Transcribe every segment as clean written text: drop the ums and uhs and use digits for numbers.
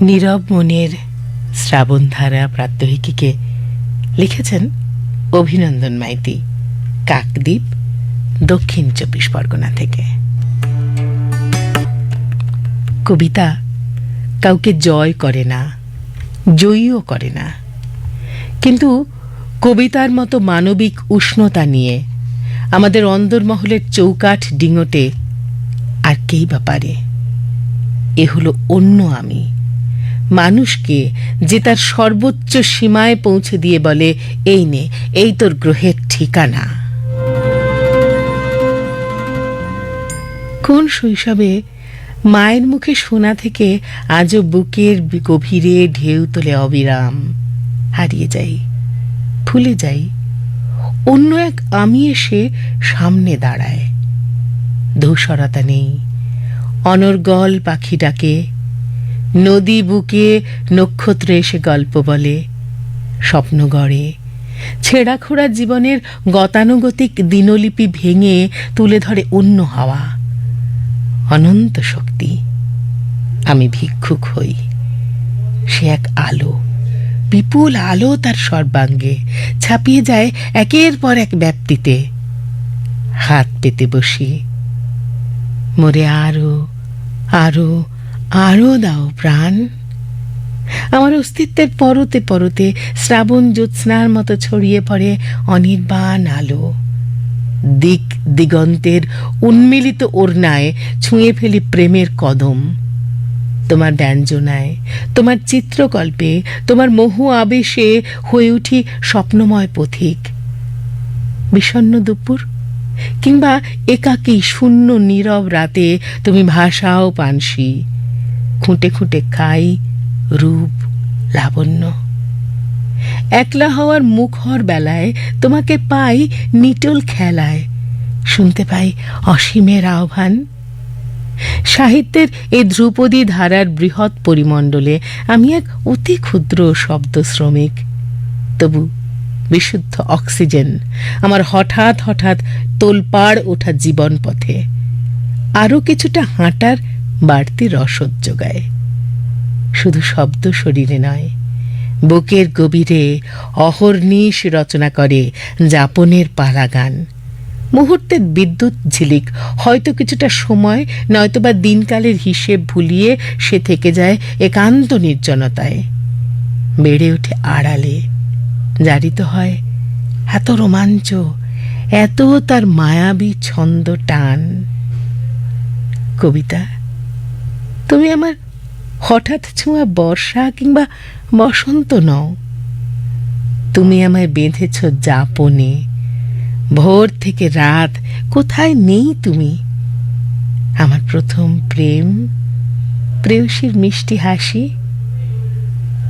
নীরব মনের শ্রাবণধারা প্রাত্যহিকীকে লিখেছেন অভিনন্দন মাইতি, কাকদ্বীপ, দক্ষিণ 24 পরগনা থেকে। কবিতা কাউকে জয় করে না, জয়ীও করে না, কিন্তু কবিতার মতো মানবিক উষ্ণতা নিয়ে আমাদের অন্দরমহলের চৌকাঠ ডিঙোটে আর কেই বা পারে। এ হলো অন্য আমি, মানুষকে যে তার সর্বোচ্চ সীমায় পৌঁছে দিয়ে বলে, এই নে, এই তোর গ্রহের ঠিকানা। কোন শৈশবে মায়ের মুখে শোনা থেকে আজও বুকের গভীরে ঢেউ তোলে অবিরাম। হারিয়ে যাই, ভুলে যাই, অন্য এক আমি এসে সামনে দাঁড়ায়। ধূসরতা নেই, অনর্গল পাখি ডাকে, নদী বুকে নক্ষত্র এসে গল্প বলে, স্বপ্ন গড়ে, ছেঁড়া খোড়া জীবনের গতানুগতিক দিনলিপি ভেঙে তুলে ধরে অন্য হাওয়া, অনন্ত শক্তি। আমি ভিক্ষুক হই, সে এক আলো, বিপুল আলো তার সর্বাঙ্গে ছাপিয়ে যায় একের পর এক ব্যাপ্তিতে। হাত পেতে বসি, মোরে আরো আরো আরো দাও প্রাণ। আমার অস্তিত্বের পরতে পরতে শ্রাবণ জ্যোৎস্নার মতো ছড়িয়ে পড়ে অনির্বাণ আলো। দিক দিগন্তের উন্মিলিত ওড়নায় ছুঁয়ে ফেলি প্রেমের কদম। তোমার ব্যঞ্জনায়, তোমার চিত্রকল্পে, তোমার মোহ আবেশে হয়ে উঠি স্বপ্নময় পথিক। বিষণ্ণ দুপুর কিংবা একাকী শূন্য নীরব রাতে তুমি ভাষাও পানসি। খুঁটে খুঁটে খাই রূপ লাবণ্য। একলা হওয়ার মুখর বেলায় তোমাকে পাই নিটোল খেলায়, শুনতে পাই অসীমের আহ্বান। সাহিত্যের এই ধ্রুপদী ধারার বৃহৎ পরিমণ্ডলে আমি এক অতি ক্ষুদ্র শব্দ শ্রমিক। তবু বিশুদ্ধ অক্সিজেন আমার হঠাৎ হঠাৎ তোলপাড় ওঠা জীবন পথে আরো কিছুটা হাঁটার বাড়তি রসদ যোগায়। শুধু শব্দ শরীরে নয়, বুকের গভীরে অহর্নিশ রচনা করে যাপনের পালাগান। মুহূর্তের বিদ্যুৎ ঝিলিক হয়তো কিছুটা সময়, নয়তোবা দিনকালের হিসেব ভুলিয়ে সে থেকে যায় একান্ত নির্জনতায়। বেড়ে ওঠে আড়ালে, জারিত হয় এত রোমাঞ্চ, এত তার মায়াবী ছন্দ টান। কবিতা, তুমি আমার হঠাৎ ছোঁয়া বর্ষা কিংবা বসন্ত নও। তুমি আমায় বেঁধেছ যাপনে, ভোর থেকে রাত কোথায় নেই তুমি। আমার প্রথম প্রেম, প্রেয়সীর মিষ্টি হাসি।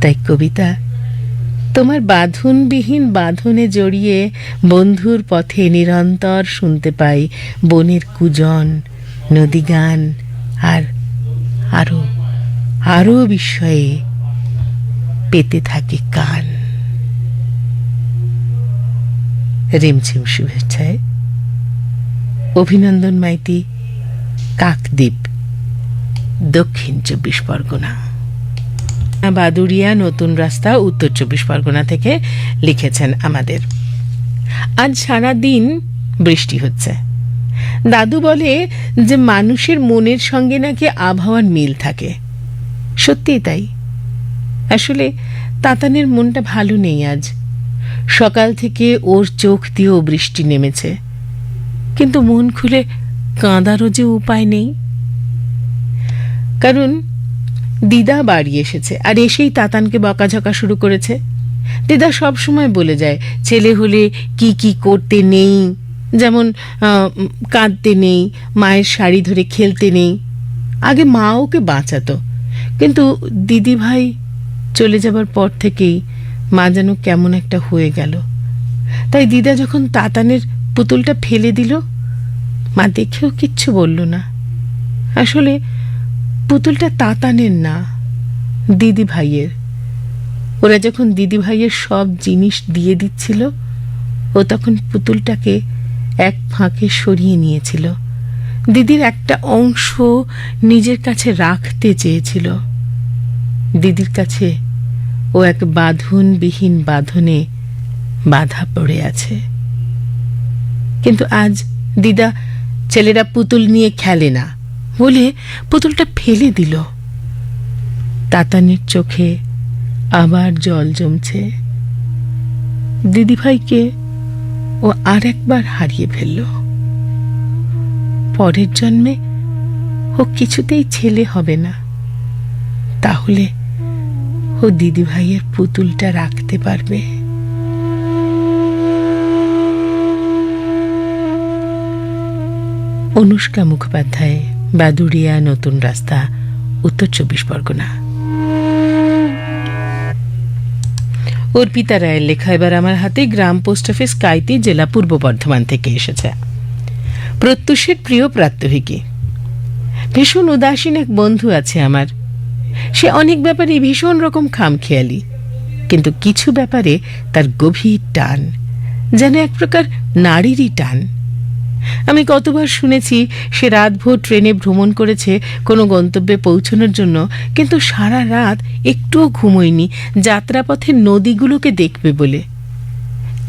তাই কবিতা, তোমার বাঁধনবিহীন বাঁধনে জড়িয়ে বন্ধুর পথে নিরন্তর শুনতে পাই বনের কুজন, নদী গান, আর আরো আরো বিস্ময়ে পেতে থাকে কান। রিমঝিম শুভেচ্ছায় অভিনন্দন মাইতি, কাকদ্বীপ, দক্ষিণ 24 পরগনা। বাদুড়িয়া নতুন রাস্তা, উত্তর 24 পরগনা থেকে লিখেছেন আমাদের। আজ সারা দিন বৃষ্টি হচ্ছে। দাদু বলে যে মানুষের মনের সঙ্গে নাকি আবহাওয়ার মিল থাকে। সত্যিই তাই। আসলে তাতানের মনটা ভালো নেই আজ। সকাল থেকে ওর চোখ দিয়েও বৃষ্টি নেমেছে, কিন্তু মন খুলে কাঁদারও যে উপায় নেই। কারণ দিদা বাড়ি এসেছে, আর এসেই তাতানকে বকাঝকা শুরু করেছে। দিদা সব সময় বলে যায় ছেলে হলে কি কি করতে নেই, যেমন কাঁদতে নেই, মায়ের শাড়ি ধরে খেলতে নেই। আগে মা ওকে বাঁচাতো, কিন্তু দিদি ভাই চলে যাবার পর থেকেই মা যেন কেমন একটা হয়ে গেল। তাই দিদা যখন তাতানের পুতুলটা ফেলে দিল, মা দেখেও কিচ্ছু বলল না। আসলে পুতুলটা তাতানের না, দিদি ভাইয়ের। ওরা যখন দিদি ভাইয়ের সব জিনিস দিয়ে দিচ্ছিল, ও তখন পুতুলটাকে এক ফাঁকে সরিয়ে নিয়েছিল। দিদির একটা অংশ নিজের কাছে রাখতে চেয়েছিল। দিদির কাছে ও এক বাঁধনবিহীন বাঁধনে বাধা পড়ে আছে। কিন্তু আজ দিদা ছেলেরা পুতুল নিয়ে খেলে না বলে পুতুলটা ফেলে দিল। তাতানের চোখে আবার জল জমছে। দিদিভাইকে ও আর একবার হারিয়ে ফেলল। পরের জন্মে ও কিছুতেই ছেলে হবে না। তাহলে ও দিদিভাইয়ের পুতুলটা রাখতে পারবে। অনুষ্কা মুখোপাধ্যায়, বাদুড়িয়া, নতুন রাস্তা, উত্তর 24 পরগনা। অর্পিতা রায়ের লেখা এবার আমার হাতে গ্রাম পোস্ট অফিস, কাইতি, জেলা পূর্ব বর্ধমান থেকে এসেছে। প্রত্যুষের প্রিয় প্রাত্যহিকী। ভীষণ উদাসীন এক বন্ধু আছে আমার। সে অনেক ব্যাপারে ভীষণ রকম খামখেয়ালি, কিন্তু কিছু ব্যাপারে তার গভীর টান, যেন এক প্রকার নারীরই টান। আমি কতবার শুনেছি সে রাতভর ট্রেনে ভ্রমণ করেছে কোনো গন্তব্যে পৌঁছানোর জন্য, কিন্তু সারা রাত একটুও ঘুমোয়নি যাত্রাপথের নদীগুলোকে দেখবে বলে।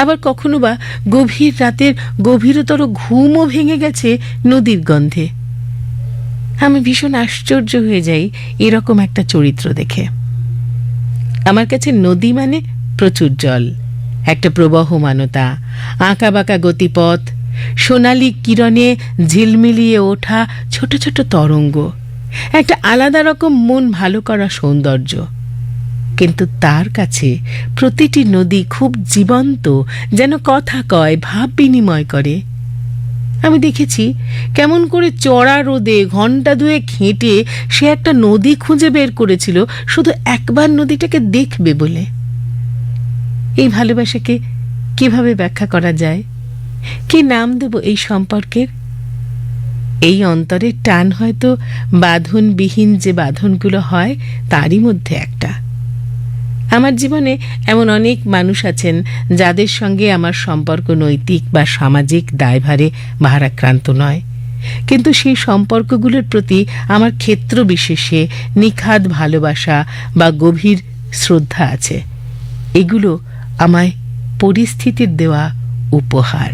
আবার কখনো বা গভীর রাতের গভীরতর ঘুমও ভেঙে গেছে নদীর গন্ধে। আমি ভীষণ আশ্চর্য হয়ে যাই এরকম একটা চরিত্র দেখে। আমার কাছে নদী মানে প্রচুর জল, একটা প্রবহমানতা, আঁকা বাঁকা গতিপথ, সোনালি কিরণে ঝিলমিলিয়ে ওঠা ছোট ছোট তরঙ্গ, একটা আলাদা রকম মন ভালো করা সৌন্দর্য। কিন্তু তার কাছে প্রতিটি নদী খুব জীবন্ত, যেন কথা কয়, ভাব বিনিময় করে। আমি দেখেছি কেমন করে চড়া রোদে ঘন্টা দুয়েক হেঁটে সে একটা নদী খুঁজে বের করেছিল শুধু একবার নদীটাকে দেখবে বলে। এই ভালোবাসাকে কিভাবে ব্যাখ্যা করা যায়? কি নাম দেব এই সম্পর্কের? এই অন্তরের টান হয়তো বাঁধনবিহীন যে বাঁধনগুলো হয় তারই মধ্যে একটা। আমার জীবনে এমন অনেক মানুষ আছেন যাদের সঙ্গে আমার সম্পর্ক নৈতিক বা সামাজিক দায়ভারে ভারাক্রান্ত নয়, কিন্তু সেই সম্পর্কগুলোর প্রতি আমার ক্ষেত্র বিশেষে নিখাদ ভালোবাসা বা গভীর শ্রদ্ধা আছে। এগুলো আমায় পরিস্থিতির দেওয়া উপহার।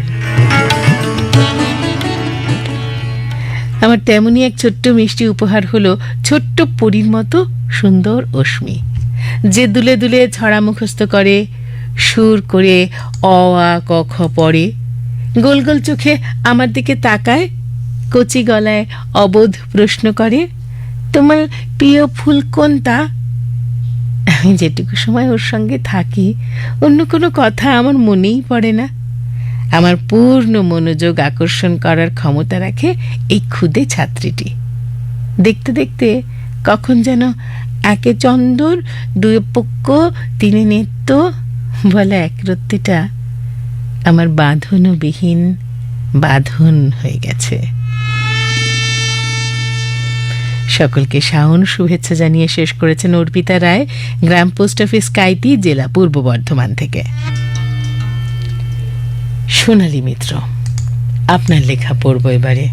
আমার তেমনই এক ছোট্ট মিষ্টি উপহার হলো ছোট্ট পরীর মতো সুন্দর অশ্মি, যে দুলে দুলে ছড়া মুখস্থ করে, সুর করে অ আ ক খ পড়ে, গোল গোল চোখে আমার দিকে তাকায়, কচি গলায় অবোধ প্রশ্ন করে, তোমার প্রিয় ফুল কোনটা? আমি যেটুকু সময় ওর সঙ্গে থাকি অন্য কোনো কথা আমার মনেই পড়ে না। আমার পূর্ণ মনোযোগ আকর্ষণ করার ক্ষমতা রাখে এই ক্ষুদে ছাত্রীটি। দেখতে দেখতে কখন যেন একে চন্দর দুই পক্ষ তিনে নেত্য বলা একরত্তিটা আমার বাঁধনবিহীন বাঁধন হয়ে গেছে। সকলকে শাওন শুভেচ্ছা জানিয়ে শেষ করেছেন অর্পিতা রায়, গ্রাম পোস্ট অফিস, কাইতি, জেলা পূর্ব বর্ধমান থেকে। সোনালী মিত্র, আপনার লেখা পড়ব এবারে।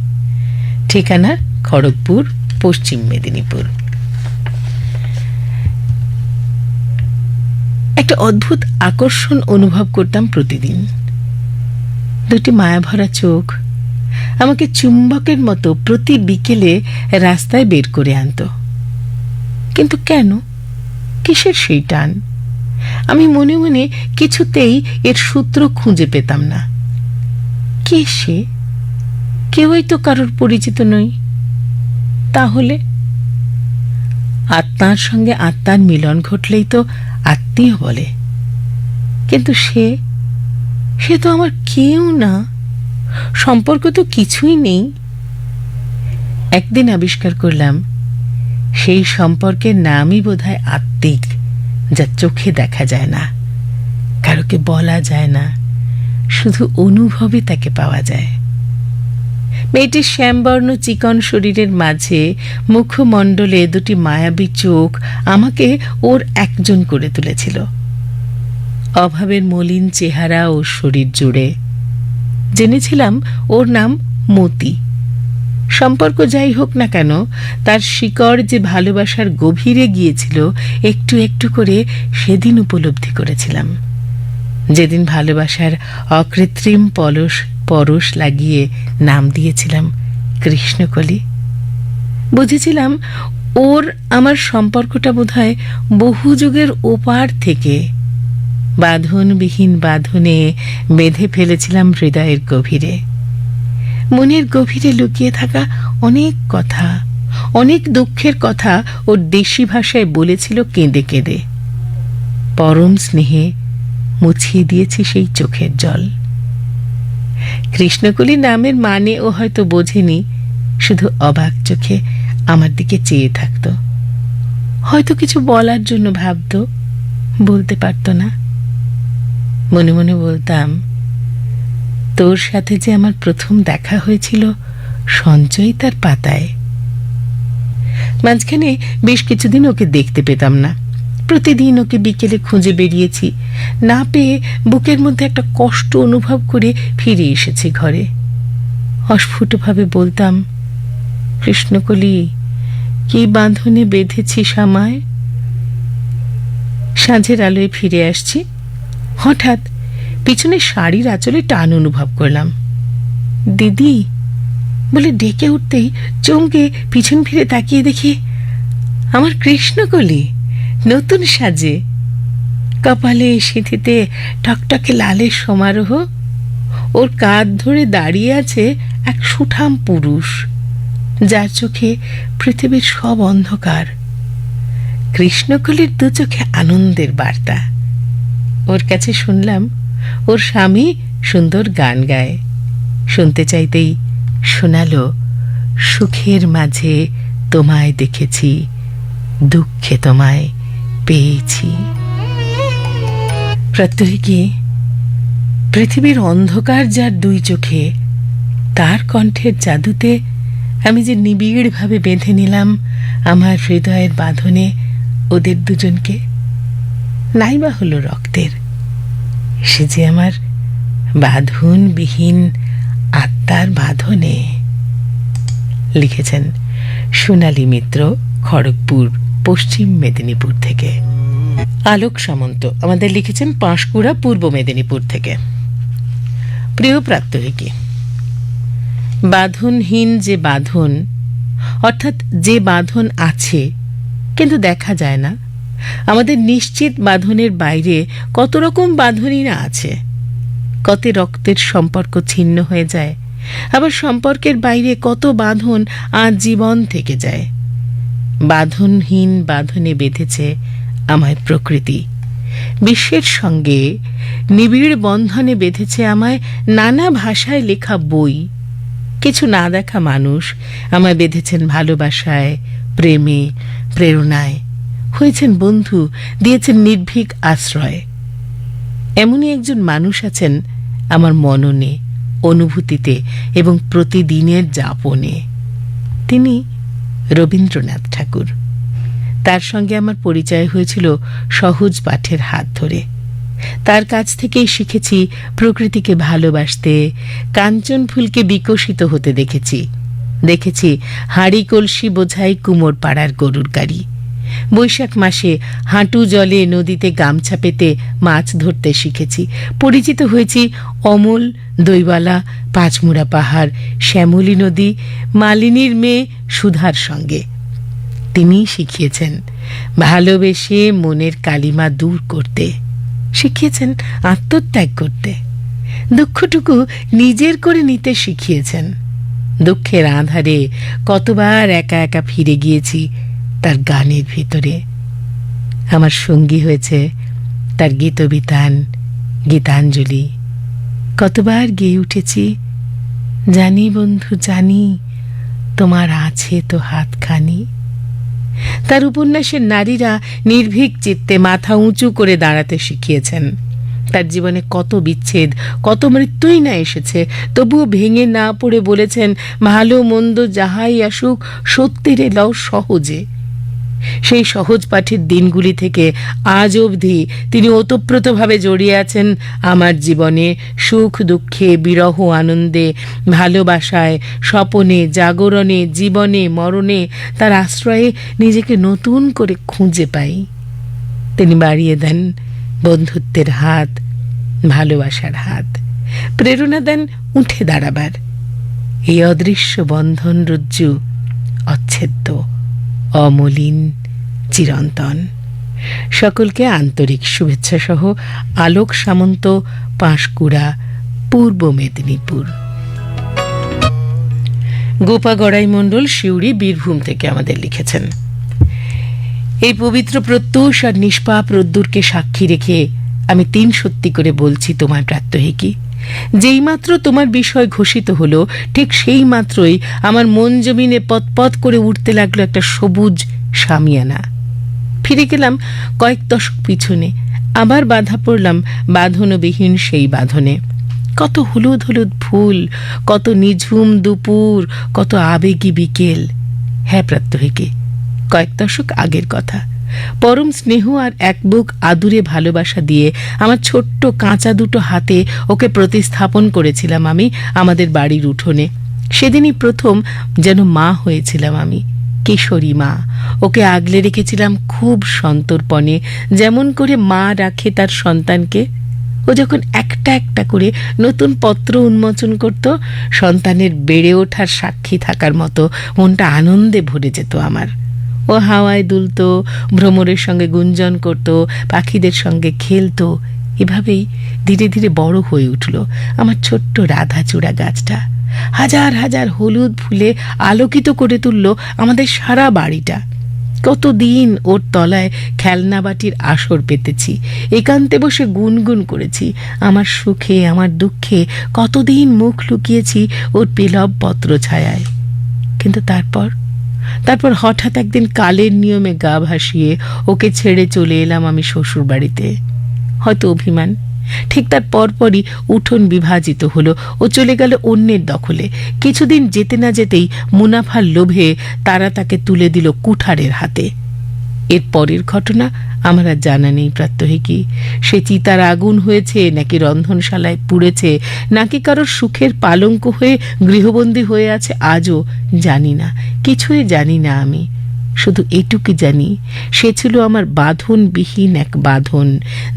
ঠিকানা খড়গপুর, পশ্চিম মেদিনীপুর। একটা অদ্ভুত আকর্ষণ অনুভব করতাম প্রতিদিন। দুটি মায়াভরা চোখ আমাকে চুম্বকের মতো প্রতি বিকেলে রাস্তায় বের করে আনত। কিন্তু কেন, কিসের সেই টান? আমি মনে মনে কিছুতেই এর সূত্র খুঁজে পেতাম না। কে সে? কেউই তো কারোর পরিচিত নই। তাহলে আত্মার সঙ্গে আত্মার মিলন ঘটলেই তো আত্মীয় বলে, কিন্তু সে তো আমার কেউ না, সম্পর্ক তো কিছুই নেই। একদিন আবিষ্কার করলাম সেই সম্পর্কের নামই বোধহয় আত্মিক, যা চোখে দেখা যায় না, কারোকে বলা যায় না, শুধু অনুভবে তাকে পাওয়া যায়। মেয়েটির শ্যামবর্ণ চিকন শরীরের মাঝে মুখমণ্ডলে দুটি মায়াবী চোখ আমাকে ওর একজন করে তুলেছিল। অভাবের মলিন চেহারা ও শরীর জুড়ে। জেনেছিলাম ওর নাম মতি। সম্পর্ক যাই হোক না কেন, তার শিকড় যে ভালোবাসার গভীরে গিয়েছিল একটু একটু করে সেদিন উপলব্ধি করেছিলাম, যেদিন ভালোবাসার অকৃত্রিম পরশ লাগিয়ে নাম দিয়েছিলাম কৃষ্ণকলি। বুঝেছিলাম ওর আমার সম্পর্কটা বোধহয় বহু যুগের ওপার থেকে বাঁধনবিহীন বাঁধনে বেঁধে ফেলেছিলাম হৃদয়ের গভীরে। মনের গভীরে লুকিয়ে থাকা অনেক কথা, অনেক দুঃখের কথা ওর দেশি ভাষায় বলেছিল কেঁদে কেঁদে। পরম স্নেহে মুছিয়ে দিয়েছি সেই চোখের জল। কৃষ্ণকলি নামের মানে ও হয়তো বোঝেনি, শুধু অবাক চোখে আমার দিকে চেয়ে থাকত। হয়তো কিছু বলার জন্য ভাবত, বলতে পারত না। মনে মনে বলতাম, তোর সাথে যে আমার প্রথম দেখা হয়েছিল সঞ্চয়িতার পাতায়। মাঝখানে বেশ কিছুদিন ওকে দেখতে পেতাম না। প্রতিদিন ওকে বিকেলে খুঁজে বেরিয়েছি, না পেয়ে বুকের মধ্যে একটা কষ্ট অনুভব করে ফিরে এসেছি ঘরে। অস্ফুটভাবে বলতাম, কৃষ্ণকলি, কি বাঁধনে বেঁধেছিস আমায়। সাঁঝের আলোয় ফিরে আসছি, হঠাৎ পিছনে শাড়ির আঁচলে টান অনুভব করলাম। দিদি বলে ডেকে উঠতেই চমকে পিছন ফিরে তাকিয়ে দেখি আমার কৃষ্ণকলি নতুন সাজে, কপালে সিঁথিতে টকটকে লালের সমারোহ। ওর কাঁধ ধরে দাঁড়িয়ে আছে এক সুঠাম পুরুষ, যার চোখে পৃথিবীর সব অন্ধকার। কৃষ্ণকলির দু চোখে আনন্দের বার্তা। ওর কাছে শুনলাম ওর স্বামী সুন্দর গান গায়। শুনতে চাইতেই শোনালো, সুখের মাঝে তোমায় দেখেছি, দুঃখে তোমায় পেয়েছি। প্রত্যেকে পৃথিবীর অন্ধকার যার দুই চোখে, তার কণ্ঠের জাদুতে আমি যে নিবিড়ভাবে বেঁধে নিলাম আমার হৃদয়ের বাঁধনে ওদের দুজনকে। নাইবা হলো রক্তের, সে যে আমার বাঁধনবিহীন আত্মার বাঁধনে। লিখেছেন সোনালী মিত্র, খড়গপুর, পশ্চিম মেদিনীপুর থেকে। আলোক সামন্ত আমাদের লিখেছেন পাঁশকুড়া, পূর্ব মেদিনীপুর থেকে। প্রিয় প্রাত্যহিকী, বাঁধনহীন যে বাঁধন, অর্থাৎ যে বাঁধন আছে কিন্তু দেখা যায় না, আমাদের নিশ্চিত বাঁধনের বাইরে কত রকম বাঁধনই না আছে। কত রক্তের সম্পর্ক ছিন্ন হয়ে যায়, আবার সম্পর্কের বাইরে কত বাঁধন আজীবন থেকে যায়। বাঁধনহীন বাঁধনে বেঁধেছে আমায় প্রকৃতি, বিশ্বের সঙ্গে নিবিড় বন্ধনে বেঁধেছে আমায় নানা ভাষায় লেখা বই। কিছু না দেখা মানুষ আমায় বেঁধেছেন ভালোবাসায়, প্রেমে, প্রেরণায়, হয়েছেন বন্ধু, দিয়েছেন নির্ভীক আশ্রয়। এমনই একজন মানুষ আছেন আমার মননে, অনুভূতিতে এবং প্রতিদিনের যাপনে। তিনি রবীন্দ্রনাথ ঠাকুর। তার সঙ্গে আমার পরিচয় হয়েছিল সহজ পাঠের হাত ধরে। তার কাছ থেকেই শিখেছি প্রকৃতিকে ভালোবাসতে, কাঞ্চন ফুলকে বিকশিত হতে দেখেছি হাঁড়ি কলসি বোঝাই কুমোর পাড়ার গরুর গাড়ি। বৈশাখ মাসে হাঁটু জলে নদীতে গামছা পেতে মাছ ধরতে শিখেছি। পরিচিত হয়েছি অমল, দইওয়ালা, পাঁচমুড়া পাহাড়, শ্যামলী নদী, মালিনীর মেয়ে সুধার সঙ্গে। তিনিই শিখিয়েছেন ভালোবেসে মনের কালিমা দূর করতে, শিখিয়েছেন আত্মত্যাগ করতে, দুঃখটুকু নিজের করে নিতে শিখিয়েছেন। দুঃখের আঁধারে কতবার একা একা ফিরে গিয়েছি তার গানের ভিতরে। আমার সঙ্গী হয়েছে তার গীতবিতান, গীতাঞ্জলি। কতবার গেয়ে উঠেছি, জানি বন্ধু জানি তোমার আছে তো হাতখানি। তার উপন্যাসের নারীরা নির্ভীক চিত্তে মাথা উঁচু করে দাঁড়াতে শিখিয়েছেন। তার জীবনে কত বিচ্ছেদ, কত মৃত্যুই না এসেছে, তবুও ভেঙে না পড়ে বলেছেন, ভালো মন্দ যাহাই আসুক সত্যিরে লও সহজে। সেই সহজ পাঠের দিনগুলি থেকে আজ অবধি তিনি ওতপ্রোতভাবে জড়িয়ে আছেন আমার জীবনে, সুখ দুঃখে, বিরহ আনন্দে, ভালোবাসায়, স্বপনে, জাগরণে, জীবনে, মরণে তার আশ্রয়ে নিজেকে নতুন করে খুঁজে পাই। তিনি বাড়িয়ে দেন বন্ধুত্বের হাত, ভালোবাসার হাত, প্রেরণা দেন উঠে দাঁড়াবার। এই অদৃশ্য বন্ধন রজ্জু অচ্ছেদ্য, অমলিন, চিরন্তন। সকলকে আন্তরিক শুভেচ্ছা সহ আলোক সামন্ত, পাঁশকুড়া, পূর্ব মেদিনীপুর। গোপা গড়াই মণ্ডল শিউড়ি, বীরভূম থেকে আমাদের লিখেছেন। এই পবিত্র প্রত্যুষ আর নিষ্পাপ রোদ্দুরকে সাক্ষী রেখে আমি ৩ সত্যি করে বলছি তোমার প্রাত্যহিকী। যেইমাত্র তোমার বিষয় ঘোষিত হলো, ঠিক সেই মাত্রই আমার মন জমিনে পতপত করে উঠতে লাগলো একটা সবুজ শামিয়ানা। ফিরে গেলাম কয়েক দশক পিছনে, আবার বাধা পড়লাম বাঁধনবিহীন সেই বাঁধনে। কত হলুদ হলুদ ফুল, কত নিঝুম দুপুর, কত আবেগী বিকেল। হ্যাঁ প্রাত্যহিকী, কয়েক দশক আগের কথা। পরম স্নেহ আর এক বুক আদুরে ভালোবাসা দিয়ে আমার ছোট্ট কাঁচা দুটো হাতে ওকে প্রতিস্থাপন করেছিলাম আমি আমাদের বাড়ির উঠোনে। সেদিনই প্রথম যেন মা হয়েছিলাম আমি, কিশোরী মা। ওকে আগলে রেখেছিলাম খুব সন্তর্পণে, যেমন করে মা রাখে তার সন্তানকে। ও যখন একটা একটা করে নতুন পত্র উন্মোচন করত, সন্তানের বেড়ে ওঠার সাক্ষী থাকার মতো মনটা আনন্দে ভরে যেত আমার। ও হাওয়ায় দুলত, ভ্রমরের সঙ্গে গুঞ্জন করত, পাখিদের সঙ্গে খেলত। এভাবেই ধীরে ধীরে বড় হয়ে উঠল আমার ছোট্ট রাধাচূড়া গাছটা। হাজার হাজার হলুদ ফুলে আলোকিত করে তুলল আমাদের সারা বাড়িটা। কতদিন ওর তলায় খেলনা বাটির আসর পেতেছি, একান্তে বসে গুনগুন করেছি আমার সুখে আমার দুঃখে, কতদিন মুখ লুকিয়েছি ওর পেলব পত্র ছায়ায়। কিন্তু তারপর হঠাৎ একদিন কালের নিয়মে গা ভাসিয়ে ওকে ছেড়ে চলে এলাম আমি শ্বশুর বাড়িতে। হয়তো অভিমান, ঠিক তার পরপরই উঠোন বিভাজিত হলো। ও চলে গেল অন্যের দখলে। কিছুদিন যেতে না যেতেই মুনাফার লোভে তারা তাকে তুলে দিল কুঠারের হাতে। এর পরের ঘটনা আমার আর জানা নেই প্রাত্যহিকী। সে চিতার আগুন হয়েছে, নাকি রন্ধনশালায় পুড়েছে, নাকি কারোর সুখের পালঙ্ক হয়ে গৃহবন্দী হয়ে আছে, আজও জানি না, কিছুই জানি না আমি। শুধু এটুকু জানি, সে ছিল আমার বাঁধনবিহীন এক বাঁধন,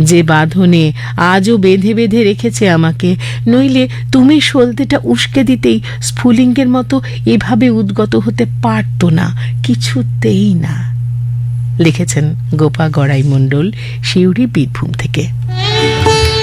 যে বাঁধনে আজও বেঁধে বেঁধে রেখেছে আমাকে। নইলে তুমি সলতেটা উস্কে দিতেই স্ফুলিঙ্গের মতো এভাবে উদ্গত হতে পারত না, কিছুতেই না। লিখেছেন গোপা গড়াই মণ্ডল, শিউড়ি, বীরভূম থেকে।